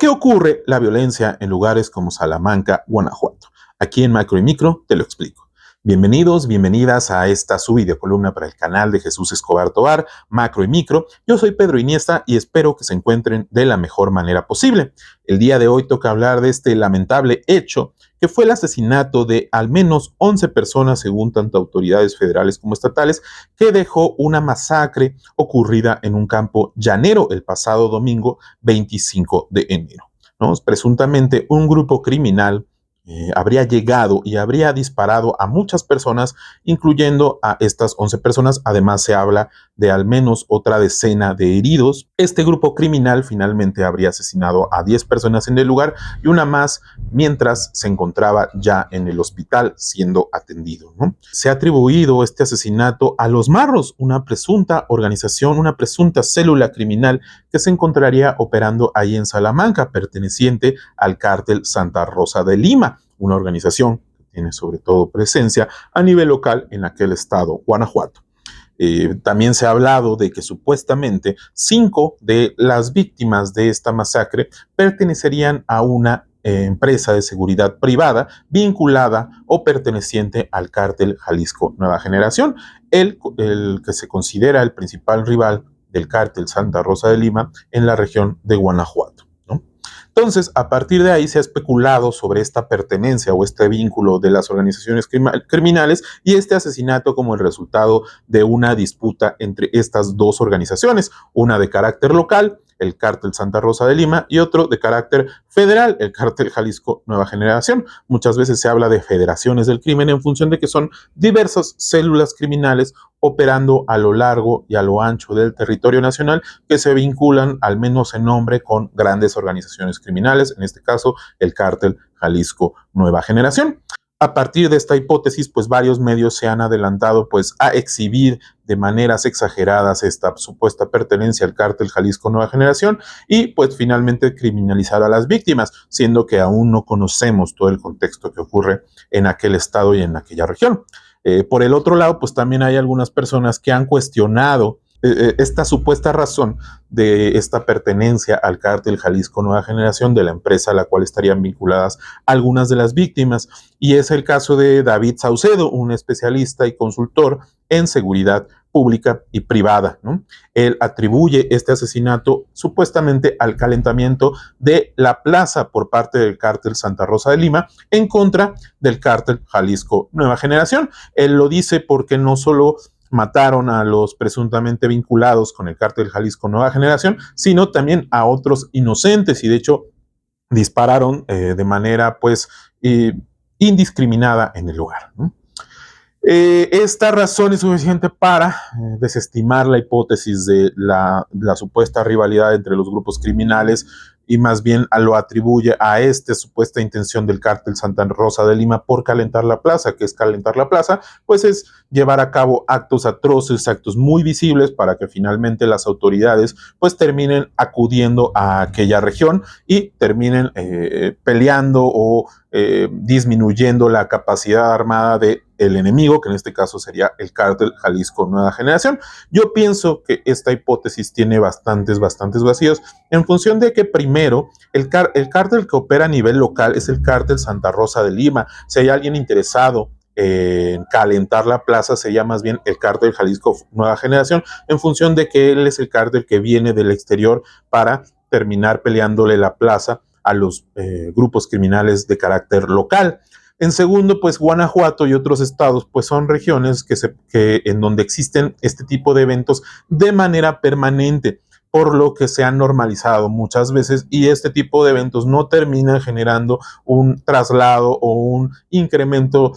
qué ocurre la violencia en lugares como Salamanca, Guanajuato? Aquí en Macro y Micro te lo explico. Bienvenidos, bienvenidas a esta subvideocolumna para el canal de Jesús Escobar Tovar, Macro y Micro. Yo soy Pedro Iniesta y espero que se encuentren de la mejor manera posible. El día de hoy toca hablar de este lamentable hecho que fue el asesinato de al menos 11 personas, según tanto autoridades federales como estatales, que dejó una masacre ocurrida en un campo llanero el pasado domingo 25 de enero. ¿No? Presuntamente un grupo criminal habría llegado y habría disparado a muchas personas, incluyendo a estas 11 personas. Además, se habla de al menos otra decena de heridos. Este grupo criminal finalmente habría asesinado a 10 personas en el lugar y una más mientras se encontraba ya en el hospital siendo atendido, ¿no? Se ha atribuido este asesinato a los Marros, una presunta organización, una presunta célula criminal que se encontraría operando ahí en Salamanca, perteneciente al cártel Santa Rosa de Lima, una organización que tiene sobre todo presencia a nivel local en aquel estado, Guanajuato. También se ha hablado de que supuestamente 5 de las víctimas de esta masacre pertenecerían a una empresa de seguridad privada vinculada o perteneciente al cártel Jalisco Nueva Generación, el que se considera el principal rival del cártel Santa Rosa de Lima en la región de Guanajuato. Entonces, a partir de ahí se ha especulado sobre esta pertenencia o este vínculo de las organizaciones criminales y este asesinato como el resultado de una disputa entre estas dos organizaciones, una de carácter local, el cártel Santa Rosa de Lima, y otro de carácter federal, el cártel Jalisco Nueva Generación. Muchas veces se habla de federaciones del crimen en función de que son diversas células criminales operando a lo largo y a lo ancho del territorio nacional que se vinculan, al menos en nombre, con grandes organizaciones criminales, en este caso el cártel Jalisco Nueva Generación. A partir de esta hipótesis, pues varios medios se han adelantado pues a exhibir de maneras exageradas esta supuesta pertenencia al cártel Jalisco Nueva Generación y pues finalmente criminalizar a las víctimas, siendo que aún no conocemos todo el contexto que ocurre en aquel estado y en aquella región. Por el otro lado, pues también hay algunas personas que han cuestionado esta supuesta razón de esta pertenencia al cártel Jalisco Nueva Generación de la empresa a la cual estarían vinculadas algunas de las víctimas, y es el caso de David Saucedo, un especialista y consultor en seguridad pública y privada, ¿no? Él atribuye este asesinato supuestamente al calentamiento de la plaza por parte del cártel Santa Rosa de Lima en contra del cártel Jalisco Nueva Generación. Él lo dice porque no solo mataron a los presuntamente vinculados con el cártel Jalisco Nueva Generación, sino también a otros inocentes, y de hecho dispararon de manera pues indiscriminada en el lugar, ¿no? Esta razón es suficiente para desestimar la hipótesis de la supuesta rivalidad entre los grupos criminales y más bien lo atribuye a esta supuesta intención del cártel Santa Rosa de Lima por calentar la plaza. ¿Qué es calentar la plaza? Pues es llevar a cabo actos atroces, actos muy visibles para que finalmente las autoridades pues terminen acudiendo a aquella región y terminen peleando o disminuyendo la capacidad armada del enemigo, que en este caso sería el cártel Jalisco Nueva Generación. Yo pienso que esta hipótesis tiene bastantes vacíos, en función de que primero, el cártel que opera a nivel local es el cártel Santa Rosa de Lima. Si hay alguien interesado en calentar la plaza, sería más bien el cártel Jalisco Nueva Generación, en función de que él es el cártel que viene del exterior para terminar peleándole la plaza a los grupos criminales de carácter local. En segundo, pues Guanajuato y otros estados pues son regiones en donde existen este tipo de eventos de manera permanente, por lo que se han normalizado muchas veces, y este tipo de eventos no terminan generando un traslado o un incremento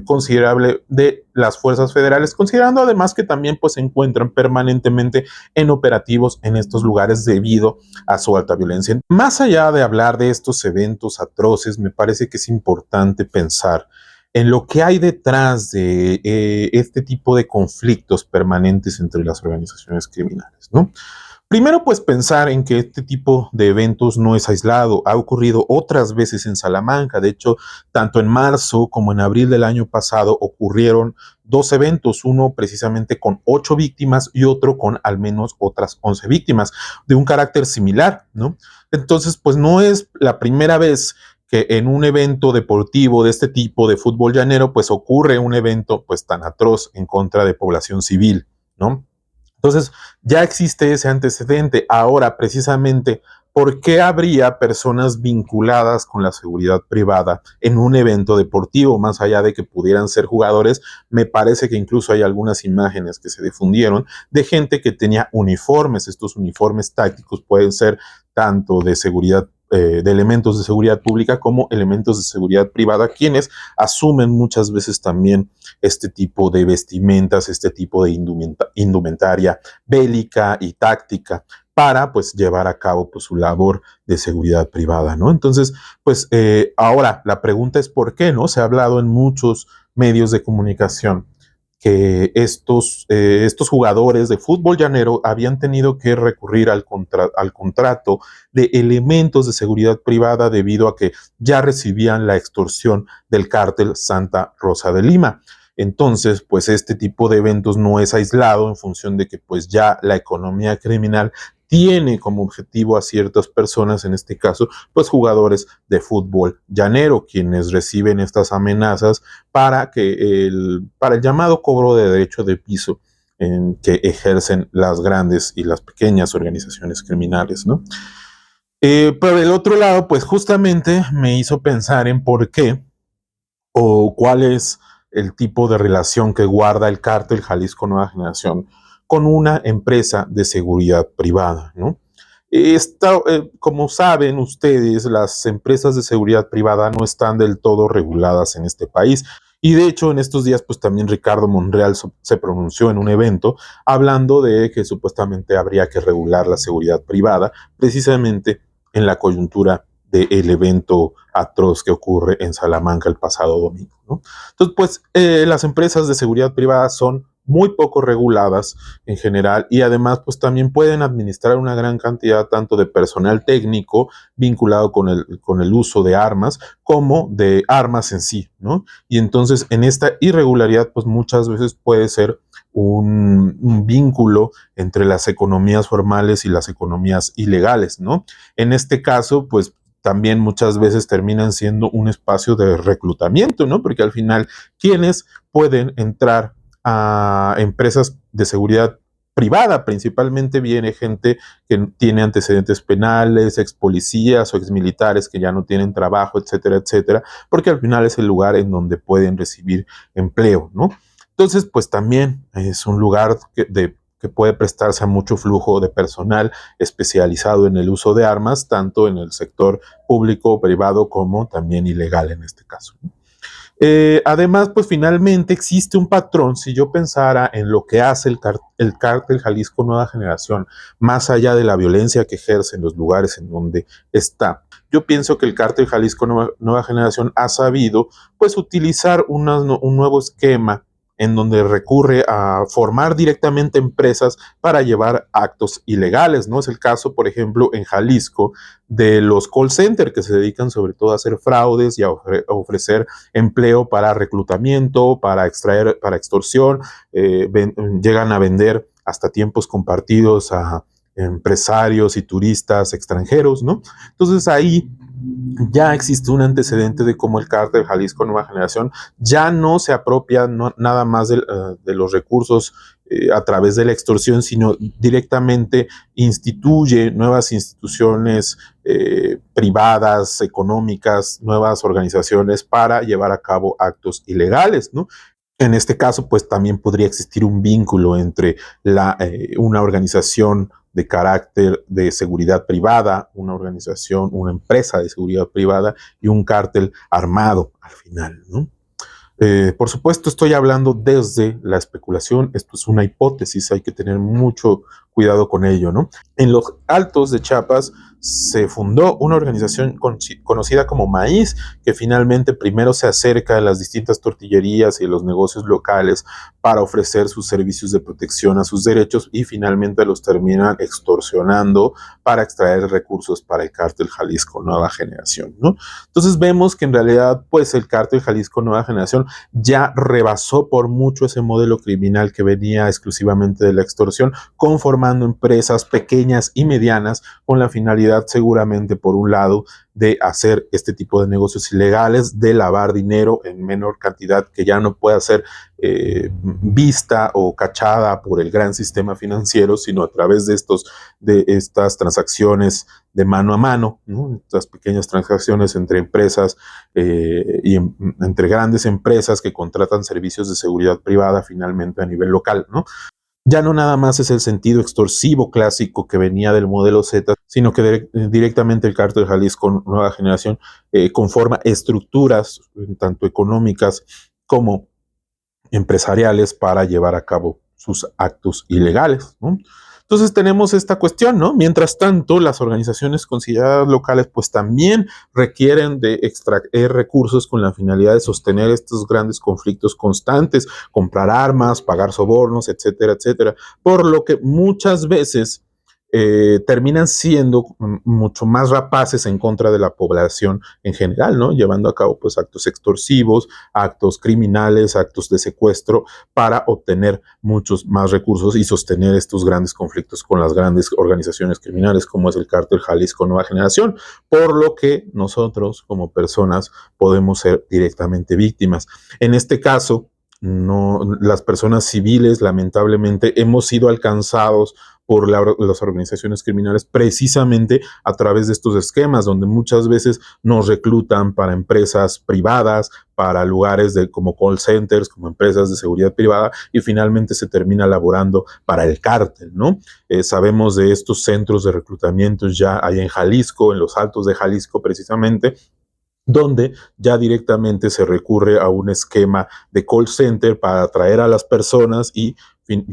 considerable de las fuerzas federales, considerando además que también pues se encuentran permanentemente en operativos en estos lugares debido a su alta violencia. Más allá de hablar de estos eventos atroces, me parece que es importante pensar en lo que hay detrás de este tipo de conflictos permanentes entre las organizaciones criminales, ¿no? Primero, pues pensar en que este tipo de eventos no es aislado, ha ocurrido otras veces en Salamanca. De hecho, tanto en marzo como en abril del año pasado ocurrieron 2 eventos, uno precisamente con 8 víctimas y otro con al menos otras 11 víctimas, de un carácter similar, ¿no? Entonces, pues no es la primera vez que en un evento deportivo de este tipo de fútbol llanero, pues ocurre un evento pues tan atroz en contra de población civil, ¿no? Entonces, ya existe ese antecedente. Ahora, precisamente, ¿por qué habría personas vinculadas con la seguridad privada en un evento deportivo? Más allá de que pudieran ser jugadores, me parece que incluso hay algunas imágenes que se difundieron de gente que tenía uniformes. Estos uniformes tácticos pueden ser tanto de seguridad, de elementos de seguridad pública como elementos de seguridad privada, quienes asumen muchas veces también este tipo de vestimentas, este tipo de indumentaria bélica y táctica para pues llevar a cabo pues su labor de seguridad privada, ¿no? Entonces, pues ahora la pregunta es ¿por qué, no? Se ha hablado en muchos medios de comunicación que estos jugadores de fútbol llanero habían tenido que recurrir al contrato de elementos de seguridad privada debido a que ya recibían la extorsión del cártel Santa Rosa de Lima. Entonces, pues este tipo de eventos no es aislado en función de que pues ya la economía criminal tiene como objetivo a ciertas personas, en este caso, pues jugadores de fútbol llanero, quienes reciben estas amenazas para el llamado cobro de derecho de piso en que ejercen las grandes y las pequeñas organizaciones criminales, ¿no? Pero del otro lado, pues justamente me hizo pensar en por qué o cuál es el tipo de relación que guarda el cártel Jalisco Nueva Generación con una empresa de seguridad privada, ¿no? Como saben ustedes, las empresas de seguridad privada no están del todo reguladas en este país. Y de hecho, en estos días, pues también Ricardo Monreal se pronunció en un evento hablando de que supuestamente habría que regular la seguridad privada, precisamente en la coyuntura del evento atroz que ocurre en Salamanca el pasado domingo, ¿no? Entonces, pues las empresas de seguridad privada son muy poco reguladas en general y además pues también pueden administrar una gran cantidad tanto de personal técnico vinculado con el uso de armas como de armas en sí, ¿no? Y entonces en esta irregularidad pues muchas veces puede ser un vínculo entre las economías formales y las economías ilegales, ¿no? En este caso pues también muchas veces terminan siendo un espacio de reclutamiento, ¿no? Porque al final, quienes pueden entrar a empresas de seguridad privada, principalmente viene gente que tiene antecedentes penales, ex policías o ex militares que ya no tienen trabajo, etcétera, etcétera, porque al final es el lugar en donde pueden recibir empleo, ¿no? Entonces, pues también es un lugar que puede prestarse a mucho flujo de personal especializado en el uso de armas, tanto en el sector público, privado, como también ilegal en este caso. Además, pues finalmente existe un patrón, si yo pensara en lo que hace el cártel Jalisco Nueva Generación, más allá de la violencia que ejerce en los lugares en donde está, yo pienso que el cártel Jalisco Nueva Generación ha sabido pues utilizar un nuevo esquema en donde recurre a formar directamente empresas para llevar actos ilegales, ¿no? Es el caso, por ejemplo, en Jalisco, de los call centers que se dedican sobre todo a hacer fraudes y a ofrecer empleo para reclutamiento, para extraer, para extorsión, llegan a vender hasta tiempos compartidos a empresarios y turistas extranjeros, ¿no? Entonces ahí ya existe un antecedente de cómo el cártel Jalisco Nueva Generación ya no se apropia nada más de los recursos a través de la extorsión, sino directamente instituye nuevas instituciones privadas, económicas, nuevas organizaciones para llevar a cabo actos ilegales, ¿no? En este caso, pues también podría existir un vínculo entre una organización de carácter de seguridad privada, una organización, una empresa de seguridad privada y un cártel armado al final, ¿no? Por supuesto, estoy hablando desde la especulación, esto es una hipótesis, hay que tener mucho cuidado con ello, ¿no? En los Altos de Chiapas se fundó una organización conocida como Maíz, que finalmente primero se acerca a las distintas tortillerías y los negocios locales para ofrecer sus servicios de protección a sus derechos y finalmente los terminan extorsionando para extraer recursos para el cártel Jalisco Nueva Generación, ¿no? Entonces vemos que en realidad pues el cártel Jalisco Nueva Generación ya rebasó por mucho ese modelo criminal que venía exclusivamente de la extorsión, conformando formando empresas pequeñas y medianas con la finalidad seguramente, por un lado, de hacer este tipo de negocios ilegales, de lavar dinero en menor cantidad que ya no pueda ser vista o cachada por el gran sistema financiero, sino a través de estas transacciones de mano a mano, ¿no? Estas pequeñas transacciones entre empresas entre grandes empresas que contratan servicios de seguridad privada finalmente a nivel local, ¿no? Ya no nada más es el sentido extorsivo clásico que venía del modelo Z, sino que directamente el Cártel de Jalisco Nueva Generación conforma estructuras tanto económicas como empresariales para llevar a cabo sus actos ilegales, ¿no? Entonces tenemos esta cuestión, ¿no? Mientras tanto, las organizaciones consideradas locales pues también requieren de extraer recursos con la finalidad de sostener estos grandes conflictos constantes, comprar armas, pagar sobornos, etcétera, etcétera. Por lo que muchas veces terminan siendo mucho más rapaces en contra de la población en general, ¿no? Llevando a cabo pues actos extorsivos, actos criminales, actos de secuestro para obtener muchos más recursos y sostener estos grandes conflictos con las grandes organizaciones criminales como es el Cártel Jalisco Nueva Generación, por lo que nosotros como personas podemos ser directamente víctimas. En este caso, no, las personas civiles lamentablemente hemos sido alcanzados por las organizaciones criminales precisamente a través de estos esquemas donde muchas veces nos reclutan para empresas privadas, para lugares como call centers, como empresas de seguridad privada y finalmente se termina laborando para el cártel, ¿no? Sabemos de estos centros de reclutamiento ya hay en Jalisco, en los Altos de Jalisco precisamente, donde ya directamente se recurre a un esquema de call center para atraer a las personas y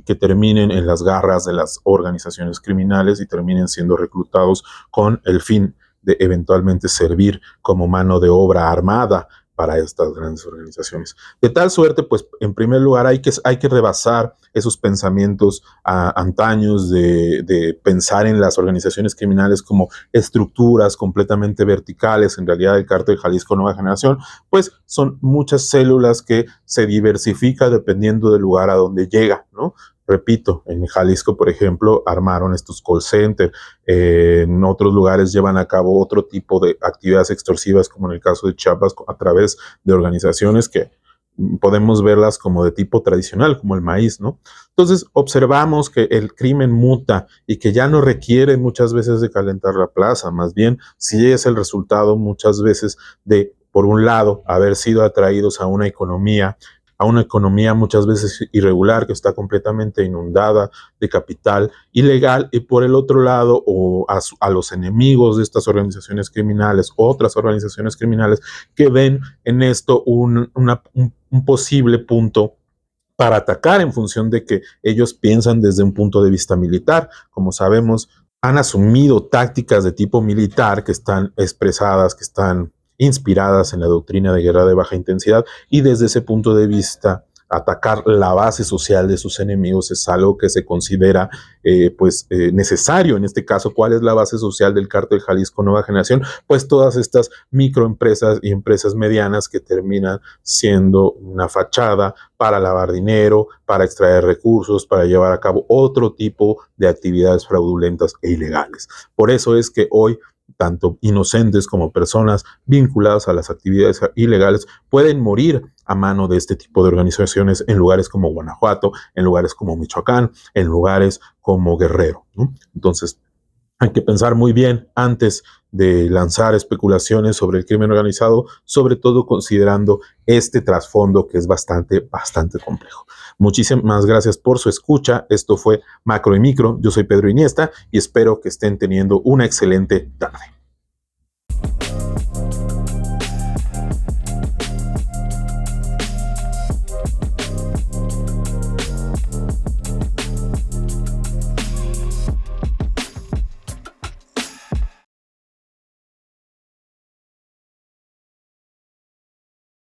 que terminen en las garras de las organizaciones criminales y terminen siendo reclutados con el fin de eventualmente servir como mano de obra armada para estas grandes organizaciones. De tal suerte, pues, en primer lugar, hay que rebasar esos pensamientos antaños de pensar en las organizaciones criminales como estructuras completamente verticales. En realidad, el Cártel Jalisco Nueva Generación, pues, son muchas células que se diversifican dependiendo del lugar a donde llega, ¿no? Repito, en Jalisco, por ejemplo, armaron estos call centers. En otros lugares llevan a cabo otro tipo de actividades extorsivas, como en el caso de Chiapas, a través de organizaciones que podemos verlas como de tipo tradicional, como el maíz, ¿no? Entonces, observamos que el crimen muta y que ya no requiere muchas veces de calentar la plaza, más bien sí es el resultado muchas veces de, por un lado, haber sido atraídos a una economía muchas veces irregular que está completamente inundada de capital ilegal y por el otro lado o a los enemigos de estas organizaciones criminales, otras organizaciones criminales que ven en esto un posible punto para atacar en función de que ellos piensan desde un punto de vista militar. Como sabemos, han asumido tácticas de tipo militar que están expresadas, que están inspiradas en la doctrina de guerra de baja intensidad y desde ese punto de vista atacar la base social de sus enemigos es algo que se considera necesario. En este caso, ¿cuál es la base social del Cártel Jalisco Nueva Generación? Pues todas estas microempresas y empresas medianas que terminan siendo una fachada para lavar dinero, para extraer recursos, para llevar a cabo otro tipo de actividades fraudulentas e ilegales. Por eso es que hoy tanto inocentes como personas vinculadas a las actividades ilegales pueden morir a mano de este tipo de organizaciones en lugares como Guanajuato, en lugares como Michoacán, en lugares como Guerrero, ¿no? Entonces, hay que pensar muy bien antes de lanzar especulaciones sobre el crimen organizado, sobre todo considerando este trasfondo que es bastante complejo. Muchísimas gracias por su escucha. Esto fue Macro y Micro. Yo soy Pedro Iniesta y espero que estén teniendo una excelente tarde.